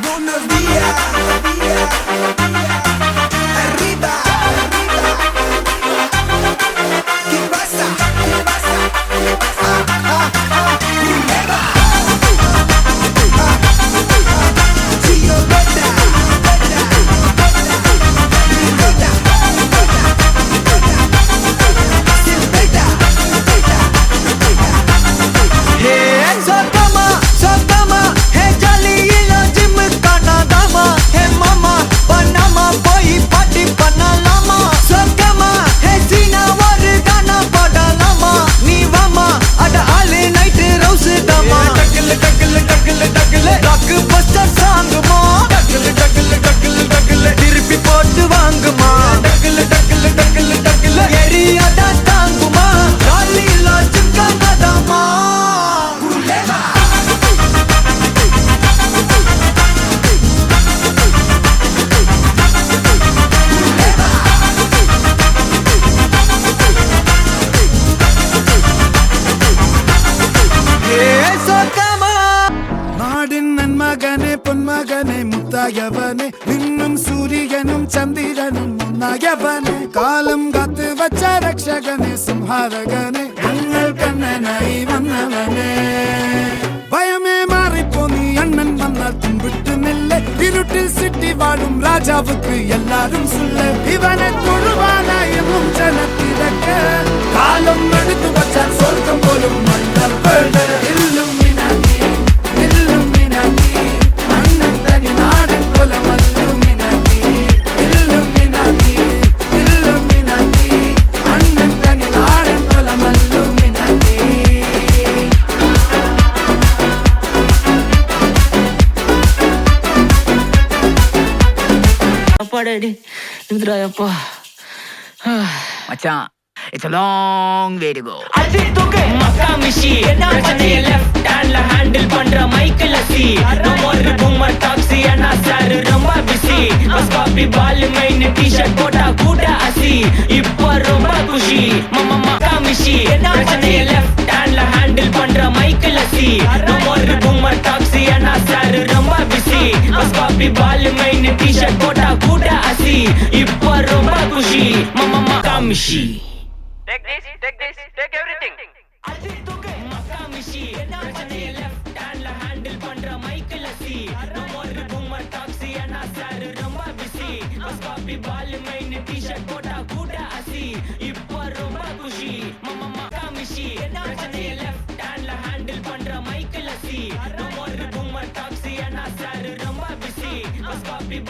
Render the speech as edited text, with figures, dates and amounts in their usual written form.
Buenos días. Arriba. ¿Qué pasa? Tío Beta. திருப்பி போட்டு வாங்குமா எரியாதா தாங்குமா காலில சிக்கனதாமா நாடின் நன்மகனே பொன்மகனே முத்தாயவனே இன்னும் சூரியனும் சந்திரனும் முன்னாயவனே காலம் காத்து வச்ச ரக்ஷகனே சிம்ஹாரகனே எங்கள் கண்ணனை வந்தவனே பயமே மாறிப்போ நீ அண்ணன் வந்தால் தும்பிட்டு நெல்ல இருட்டில் சிட்டி வாழும் ராஜாவுக்கு எல்லாரும் சொல்ல இவனை தொழுவான என்னும் ஜனத்திறக்க காலம் எடுத்து வச்சால் சொர்க்கம் போலும் மன்னர் இல்லும் மச்சான், it's a long way to go. அது தூக்கு மக்கா மிஷி பிரச்சனைய லெஃப்ட் ஹேண்ட்ல ஹேண்டில் பண்ற மைக்கேல் அசி நம்ம ஒரு பூமர் டாக்ஸி அண்ணா சார் ரொம்ப பிஸி பஸ் காப்பி பால் மெயின் டி-ஷர்ட் போட்டா கூட அசி இப்போ ரொம்ப குஷி மக்கா மிஷி பிரச்சனைய லெஃப்ட் ஹேண்ட்ல ஹேண்டில் பண்ற மைக்கேல் அசி நம்ம ஒரு பூமர் டாக்ஸி அண்ணா சார் ரொம்ப பிஸி பஸ் காப்பி பால் மெயின் டி-ஷர்ட் போட்டா கூட அசி இப்போ ரொம்ப குஷி மக்கா மிஷி Take this, take everything. அது தூக்கு மக்கா மிஷி பிரச்சனைய லெஃப்ட் ஹேண்ட்ல ஹேண்டில் பண்ற மைக்கேல் அசி நம்ம ஒரு பூமர் டாக்ஸி அண்ணா சார் ரொம்ப பிஸி பஸ் காப்பி பால் மெயின் டி-ஷர்ட் போட்டா கூட அசி இப்போ ரொம்ப குஷி மக்கா மிஷி பிரச்சனைய லெஃப்ட் ஹேண்ட்ல ஹேண்டில் பண்ற மைக்கேல் அசி நம்ம ஒரு பூமர் டாக்ஸி அண்ணா சார் ரொம்ப பிஸி பஸ் காப்பி